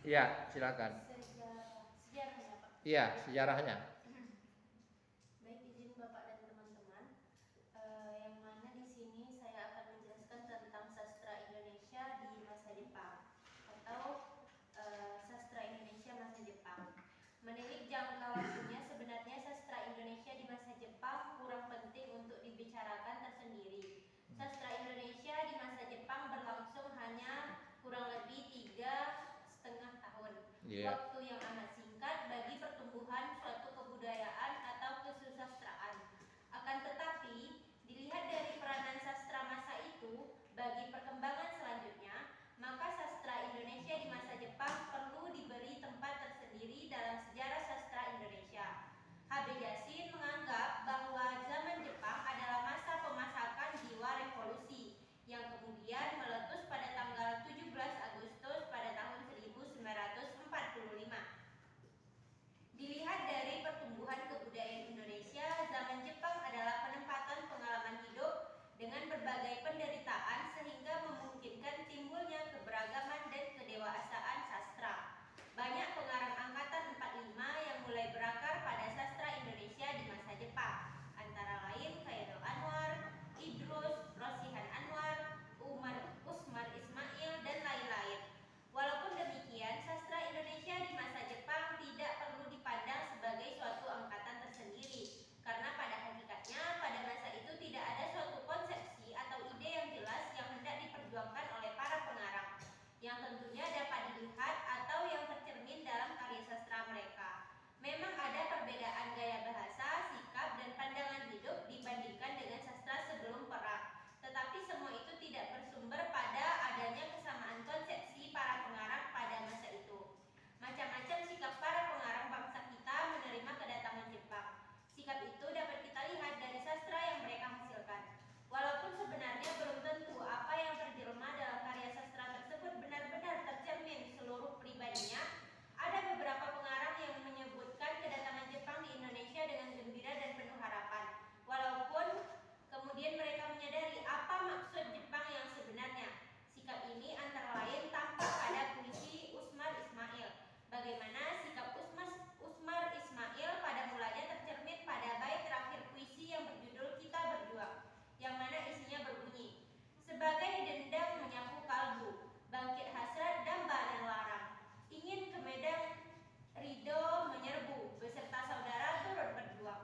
Iya, silakan. Sejarahnya, Pak. Iya, sejarahnya. Baik, izin Bapak dan teman-teman, yang mana di sini saya akan menjelaskan tentang sastra Indonesia di masa Jepang atau sastra Indonesia masa Jepang. Menilik jangka waktunya, sebenarnya sastra Indonesia di masa Jepang kurang penting untuk dibicarakan tersendiri. Sastra Indonesia di masa Jepang berlangsung hanya kurang lebih 3,5 tahun. Waktu yang amat singkat bagi pertumbuhan suatu kebudayaan atau kesusastraan. Akan tetapi, dilihat dari peranan sastra masa itu bagi perkembangan selanjutnya, maka sastra Indonesia di masa Jepang perlu diberi tempat tersendiri dalam sejarah sastra Indonesia. H.B. Yasin menganggap bahwa zaman Jepang adalah masa pemasakan jiwa revolusi yang kemudian meletus pada tanggal 17 Agustus pada tahun 1945. Dilihat dari pertumbuhan kebudayaan Indonesia, zaman Jepang adalah penempatan pengalaman hidup dengan berbagai penderitaan sehingga memungkinkan timbulnya keberagaman dan kedewasaan sastra. Banyak pengarang angkatan 45 yang mulai berakar pada sastra Indonesia di masa Jepang, antara lain Khairil Anwar, Idrus, Rosihan Anwar, Usmar Ismail, dan lain-lain. Walaupun demikian, sastra Indonesia di masa Jepang tidak perlu dipandang sebagai suatu angkatan tersendiri, karena pada hakikatnya pada masa itu tidak ada suatu konsepsi atau ide yang jelas yang hendak diperjuangkan oleh para pengarang, yang tentunya dapat dilihat atau yang tercermin dalam karya sastra mereka. Memang ada perbedaan gaya bahasa, sikap, dan pandangan hidup dibandingkan dengan sastra sebelum perang, tetapi semua itu tidak bersumber pada adanya kesamaan konsepsi para pengarang pada masa itu. Macam-macam sikap para pengarang bangsa kita menerima kedatangan Jepang. Sikap itu dapat kita lihat dari sastra yang mereka hasilkan. Walaupun sebenarnya belum tentu apa yang terjelma dalam karya sastra tersebut benar-benar tercermin seluruh pribadinya, ada beberapa pengarang yang menyebutkan kedatangan Jepang di Indonesia dengan gembira dan penuh harapan. Walaupun kemudian mereka menyadari apa maksud Jepang yang sebenarnya. Sikap ini antara lain tampak pada puisi Usmar Ismail. Bagaimana sikap Usmar Ismail pada mulanya tercermin pada bait terakhir puisi yang berjudul Kita Berjuang, yang mana isinya berbunyi, sebagai dendam menyapu kalbu, bangkit hasrat damba dan larang, ingin ke medan ridho menyerbu, beserta saudara turut berjuang.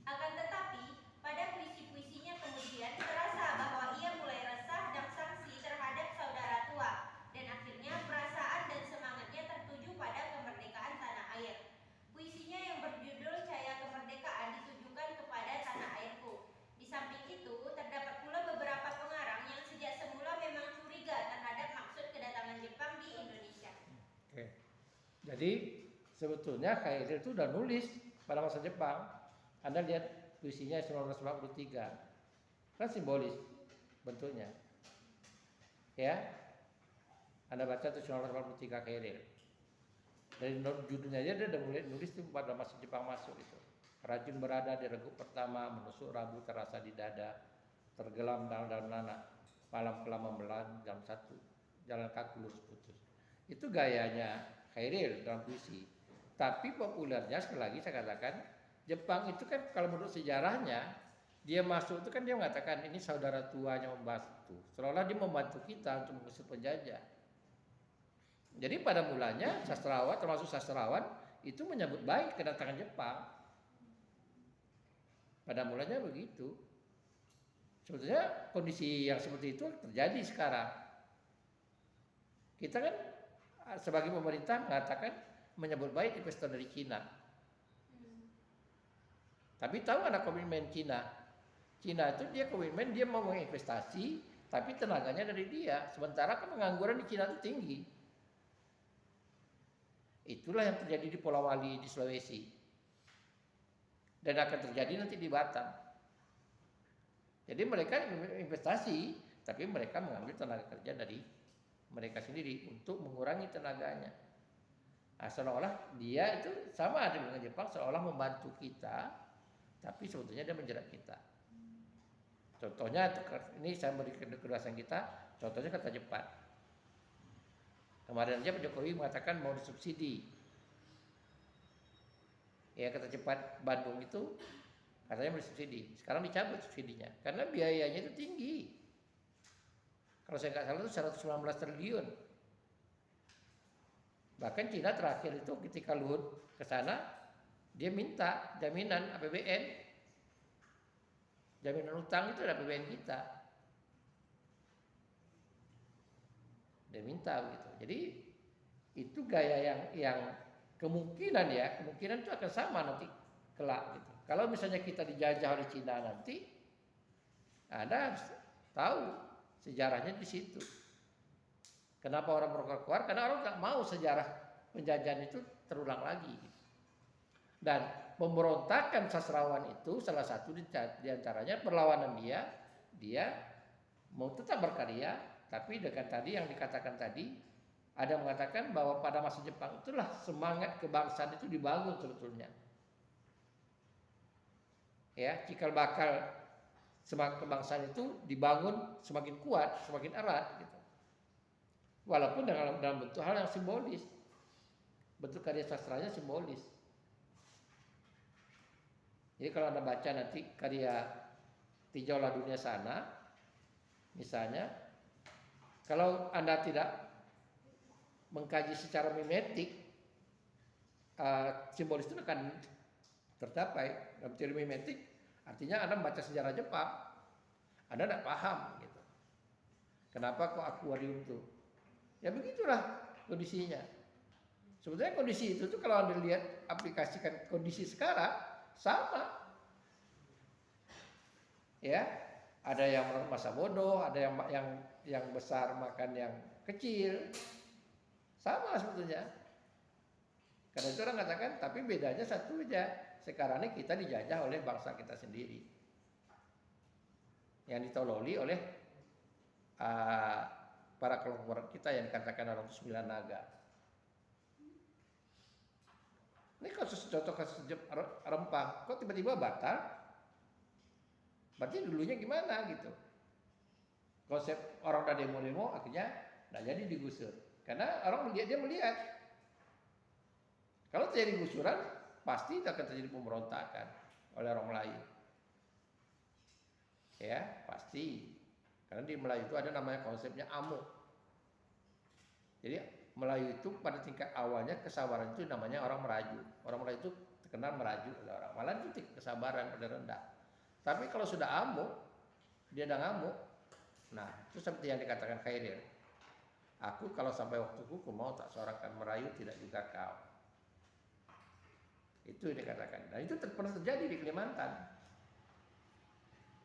Akan tetapi, pada puisi-puisinya kemudian terasa bahwa ia mulai resah dan sangsi terhadap saudara tua, dan akhirnya perasaan dan semangatnya tertuju pada kemerdekaan tanah air. Puisinya yang berjudul Cahaya Kemerdekaan ditujukan kepada tanah airku. Di samping itu, terdapat pula beberapa pengarang yang sejak semula memang curiga terhadap maksud kedatangan Jepang di Indonesia. Oke. Jadi sebetulnya Khairil itu udah nulis pada masa Jepang. Anda lihat puisinya 1943, kan simbolis bentuknya. Ya, Anda baca itu 1943 Khairil. Dari judulnya aja dia udah mulai nulis itu pada masa Jepang masuk itu. Rajin berada di regu pertama, menusuk Rabu terasa di dada, tergelam dalam nana, malam kelam membelan jam 1, jalan kaki lurus putus. Itu gayanya Khairil dalam puisi. Tapi populernya sekali lagi saya katakan, Jepang itu kan kalau menurut sejarahnya, dia masuk itu kan dia mengatakan ini saudara tuanya membantu. Seolah dia membantu kita untuk mengusir penjajah. Jadi pada mulanya sastrawan, termasuk sastrawan, itu menyambut baik kedatangan Jepang. Pada mulanya begitu. Sebetulnya kondisi yang seperti itu terjadi sekarang. Kita kan sebagai pemerintah mengatakan menyambut baik investor dari Cina. Tapi tahu ada komitmen Cina. Cina itu dia komitmen dia mau menginvestasi, tapi tenaganya dari dia. Sementara kan pengangguran di Cina itu tinggi. Itulah yang terjadi di Pulau Wali di Sulawesi. Dan akan terjadi nanti di Batam. Jadi mereka investasi, tapi mereka mengambil tenaga kerja dari mereka sendiri untuk mengurangi tenaganya. Nah, seolah-olah dia itu sama dengan Jepang, seolah membantu kita, tapi sebetulnya dia menjerat kita. Contohnya, ini saya beri kedewasaan kita, contohnya kata Jepang. Kemarin aja Pak Jokowi mengatakan mau disubsidi. Ya kereta cepat Bandung itu katanya mau disubsidi. Sekarang dicabut subsidinya karena biayanya itu tinggi. Kalau saya nggak salah itu 119 triliun. Bahkan Cina terakhir itu ketika Luhut ke sana, dia minta jaminan APBN. Jaminan utang itu ada APBN kita. Dia minta begitu. Jadi itu gaya yang kemungkinan itu akan sama nanti kelak gitu. Kalau misalnya kita dijajah oleh Cina nanti, Anda harus tahu sejarahnya di situ. Kenapa orang berkeluar? Karena orang nggak mau sejarah penjajahan itu terulang lagi. Dan pemberontakan sastrawan itu salah satu di antaranya perlawanan dia mau tetap berkarya, tapi dengan tadi yang dikatakan tadi, ada yang mengatakan bahwa pada masa Jepang itulah semangat kebangsaan itu dibangun sebetulnya. Ya, cikal bakal semangat kebangsaan itu dibangun semakin kuat, semakin erat gitu. Walaupun dalam bentuk hal yang simbolis. Bentuk karya sastranya simbolis. Jadi kalau Anda baca nanti karya Tijaulah Dunia Sana, misalnya, kalau Anda tidak mengkaji secara mimetik, simbolis itu akan tercapai. Dalam teori mimetik, artinya Anda membaca sejarah Jepang, Anda tidak paham gitu. Kenapa kok akuarium itu? Ya begitulah kondisinya. Sebetulnya kondisi itu tuh kalau Anda lihat aplikasikan kondisi sekarang sama. Ya, ada yang masa bodoh, ada yang besar makan yang kecil. Sama sebetulnya. Karena itu orang katakan, tapi bedanya satu aja. Sekarang ini kita dijajah oleh bangsa kita sendiri. Yang ditololi oleh para kelompok kita yang dikatakan orang itu 9 naga. Ini contoh kasus Rempang, kok tiba-tiba batal? Berarti dulunya gimana gitu? Konsep orang udah demo-demo akhirnya nggak jadi digusur. Karena orang dia melihat kalau terjadi gusuran pasti akan terjadi pemberontakan oleh orang Melayu. Ya pasti. Karena di Melayu itu ada namanya konsepnya amuk. Jadi Melayu itu pada tingkat awalnya kesabaran itu namanya orang meraju. Orang Melayu itu terkenal meraju oleh orang. Malah itu tingkat kesabaran pada rendah. Tapi kalau sudah amuk, dia udah ngamuk. Nah itu seperti yang dikatakan Khairil. Aku kalau sampai waktu hukum mau tak sorakan merayu tidak juga kau. Itu yang dikatakan. Dan itu pernah terjadi di Kalimantan.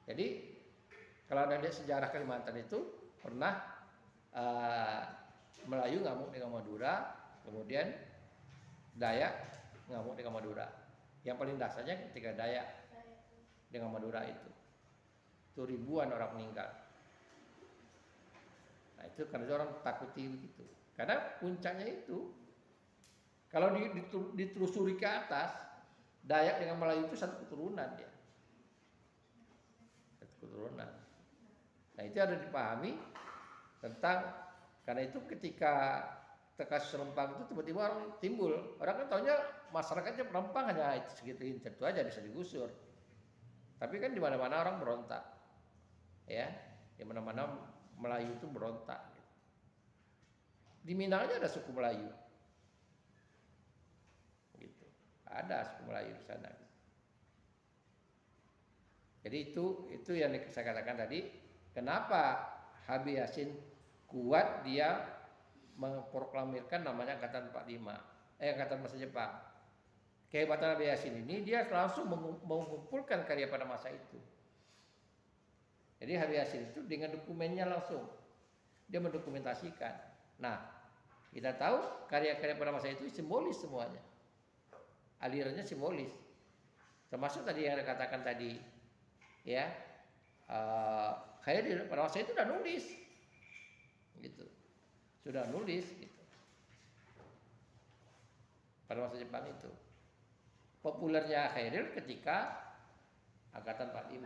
Jadi kalau Anda lihat sejarah Kalimantan itu pernah Melayu ngamuk dengan Madura, kemudian Dayak ngamuk dengan Madura. Yang paling dasarnya ketika Dayak dengan Madura itu ribuan orang meninggal. Nah itu karena orang takuti begitu. Karena puncaknya itu kalau ditelusuri ke atas, Dayak dengan Melayu itu satu keturunan dia. Satu keturunan. Nah itu harus dipahami tentang, karena itu ketika kasus Rempang itu tiba-tiba orang timbul. Orang kan taunya masyarakatnya Rempang hanya segitu aja bisa digusur. Tapi kan di mana-mana orang berontak. Ya, di mana-mana Melayu itu berontak. Di Minang aja ada suku Melayu. Gitu. Ada suku Melayu di sana. Jadi itu yang saya katakan tadi. Kenapa Habib Yasin kuat dia memproklamirkan namanya Angkatan 45, Angkatan Masa Jepang. Kehebatan Habib Yasin ini dia langsung mengumpulkan karya pada masa itu. Jadi Habib Yasin itu dengan dokumennya langsung dia mendokumentasikan. Nah, kita tahu karya-karya pada masa itu simbolis semuanya. Alirannya simbolis. Termasuk tadi yang dikatakan tadi, ya. Khairil pada masa itu sudah nulis, gitu, sudah nulis, gitu. Pada masa Jepang itu, populernya Khairil ketika Angkatan 45,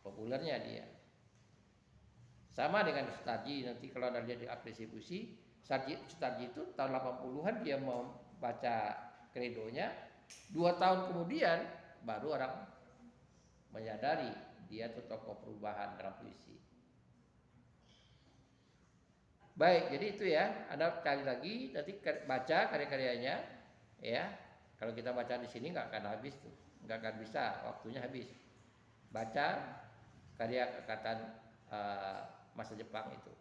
populernya dia. Sama dengan Sutarji, nanti kalau Anda lihat di aplikasi puisi, Sutarji itu tahun 80-an dia mau baca kredonya, 2 tahun kemudian baru orang menyadari dia itu tokoh perubahan dalam puisi. Baik, jadi itu ya, Anda cari lagi, nanti baca karya-karyanya, ya. Kalau kita baca di sini nggak akan habis tuh, nggak akan bisa, waktunya habis. Baca karya Angkatan masa Jepang itu,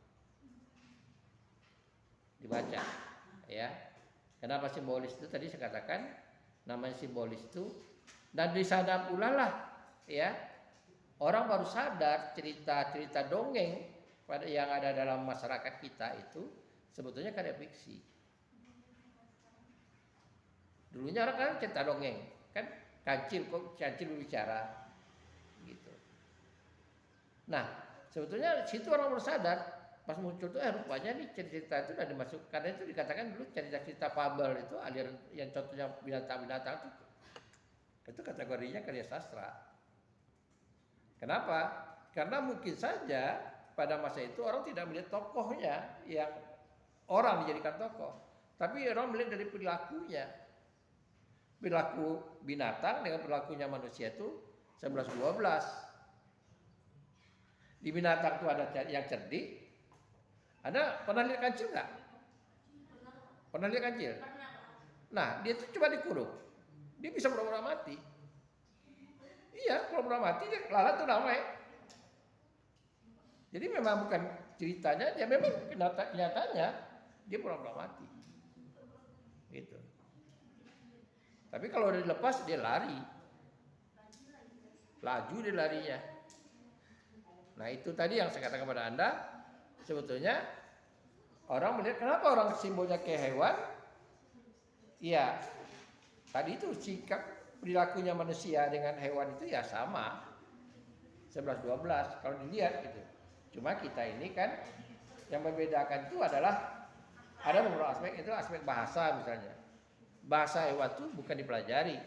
dibaca, ya. Kenapa simbolis itu tadi saya katakan, namanya simbolis itu, dan di sana pula lah, ya, orang baru sadar cerita-cerita dongeng pada yang ada dalam masyarakat kita itu sebetulnya karya fiksi. Dulunya orang kan cerita dongeng, kan kancil berbicara, gitu. Nah, sebetulnya situ orang baru sadar, pas muncul tuh rupanya nih cerita itu udah dimasuk, karena itu dikatakan dulu cerita-cerita fabel itu aliran yang contohnya binatang-binatang itu kategorinya karya sastra. Kenapa? Karena mungkin saja pada masa itu orang tidak melihat tokohnya yang orang dijadikan tokoh, tapi orang melihat dari perilakunya. Perilaku binatang dengan perilakunya manusia itu 11-12. Di binatang itu ada yang cerdik. Anda pernah lihat kancil nggak? Pernah lihat kancil? Nah, dia itu coba dikurung, dia bisa pura-pura mati. Iya, pura-pura mati, dia lalat tuh namanya. Jadi memang bukan ceritanya, ya memang kenyataannya dia pura-pura mati. Gitu. Tapi kalau udah dilepas dia lari. Laju dia larinya. Nah, itu tadi yang saya katakan kepada Anda, sebetulnya orang melihat kenapa orang simbolnya kayak hewan? Iya. Tadi itu sikap perilakunya manusia dengan hewan itu ya sama. 11-12 kalau dilihat gitu. Cuma kita ini kan yang membedakan itu adalah ada beberapa aspek, itu aspek bahasa misalnya. Bahasa hewan itu bukan dipelajari.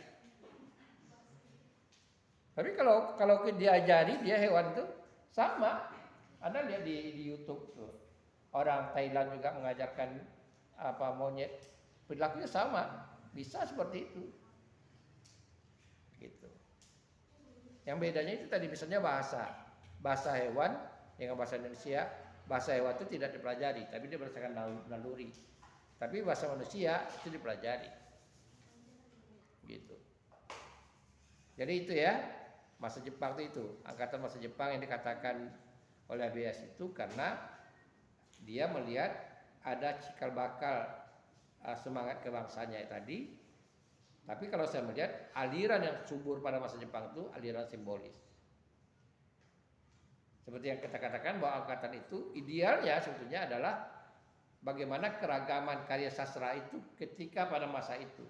Tapi kalau diajari dia hewan itu sama. Anda lihat di YouTube tuh. Orang Thailand juga mengajarkan monyet, perilakunya sama. Bisa seperti itu. Gitu. Yang bedanya itu tadi misalnya bahasa hewan dengan bahasa Indonesia, bahasa hewan itu tidak dipelajari, tapi dia berdasarkan naluri. Tapi bahasa manusia itu dipelajari. Gitu. Jadi itu ya, masa Jepang itu, angkatan masa Jepang yang dikatakan oleh ABS itu karena dia melihat ada cikal bakal semangat kebangsanya tadi. Tapi kalau saya melihat aliran yang subur pada masa Jepang itu aliran simbolis. Seperti yang kita katakan bahwa angkatan itu idealnya sebetulnya adalah bagaimana keragaman karya sastra itu ketika pada masa itu.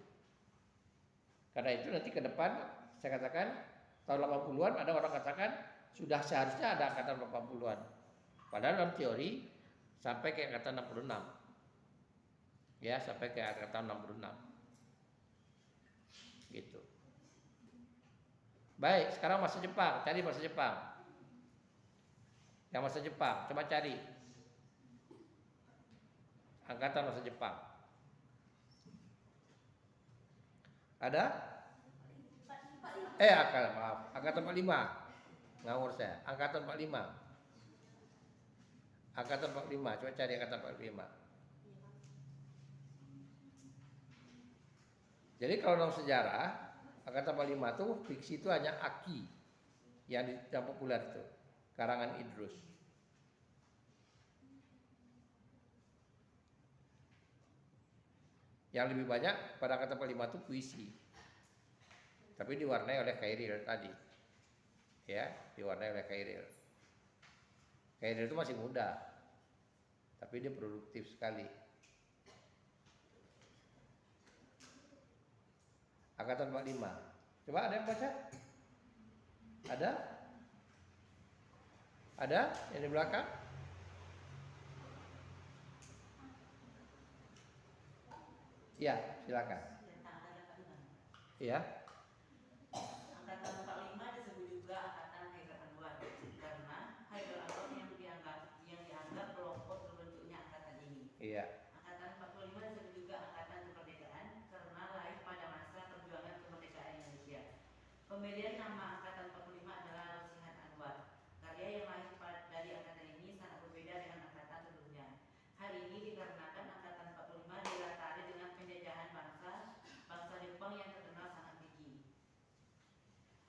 Karena itu nanti ke depan saya katakan tahun 80-an ada orang katakan sudah seharusnya ada angkatan 80-an. Padahal dalam teori sampai ke angkatan 66. Ya, sampai ke angkatan 66. Gitu. Baik, sekarang masa Jepang, cari masa Jepang. Yang masa Jepang, coba cari angkatan masa Jepang. Ada? Angkatan 45. Ngawur saya, angkatan 45. Angkatan 45, coba cari angkatan 45. Jadi kalau dalam sejarah, angkatan 45 itu fiksi itu hanya Aki yang populer itu. Karangan Idrus. Yang lebih banyak pada angkatan 45 itu puisi. Tapi diwarnai oleh Khairil tadi. Ya, diwarnai oleh Khairil. Khairil itu masih muda. Tapi dia produktif sekali. Angkatan 45. Coba ada yang baca? Ada? Ada yang di belakang? Ya, silakan. Ya. Angkatan 45 disebut juga angkatan Haidar Anwar karena Haidar Anwar yang Pemilihan nama Angkatan 45 adalah Rosihan Anwar. Karya yang lahir dari angkatan ini sangat berbeda dengan angkatan sebelumnya. Hal ini dikarenakan angkatan 45 dilatari dengan penjajahan bangsa Jepang yang terkenal sangat keji.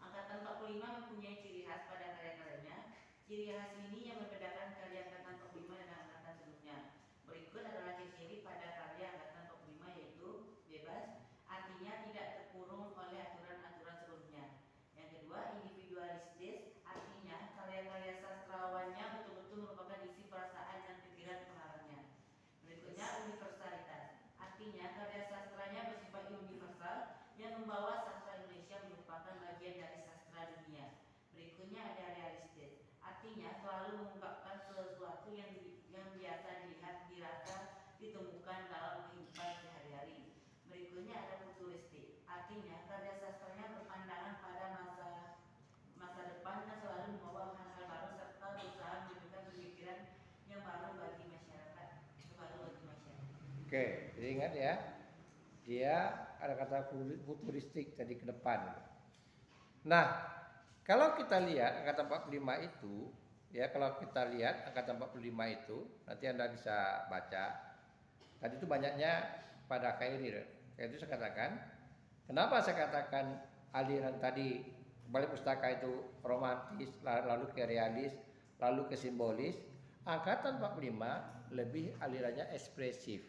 Angkatan 45 mempunyai ciri khas pada karya-karyanya. Ciri khas ini yang membedakan karya angkatan 45 dengan angkatan sebelumnya. Berikut adalah ciri-ciri pada karya angkatan 45, yaitu bebas, artinya tidak terkurung oleh aturan-aturan sebelumnya. Yang kedua, individualistis, artinya karya-karya sastrawannya betul-betul merupakan isi perasaan dan pikiran pengarangnya. Berikutnya, universalitas, artinya karya sastranya bersifat universal yang membawa sastra Indonesia merupakan bagian dari sastra dunia. Berikutnya ada realistis, artinya selalu mengungkapkan sesuatu yang biasa dilihat, dirasa, ditemukan dalam kehidupan sehari-hari. Berikutnya ada futuristik, artinya karya sastranya berpandangan pada masa depan dan selalu membawa hal-hal baru serta berusaha menunjukkan pemikiran yang baru bagi masyarakat. Oke, jadi ingat ya, dia ada kata futuristik tadi ke depan. Nah, kalau kita lihat angkatan 45 itu, ya kalau kita lihat angkatan 45 itu, nanti Anda bisa baca. Tadi itu banyaknya pada Khairil. Itu saya katakan, kenapa saya katakan aliran tadi balik pustaka itu romantis, lalu ke realis, lalu ke simbolis. Angkatan 45 lebih alirannya ekspresif.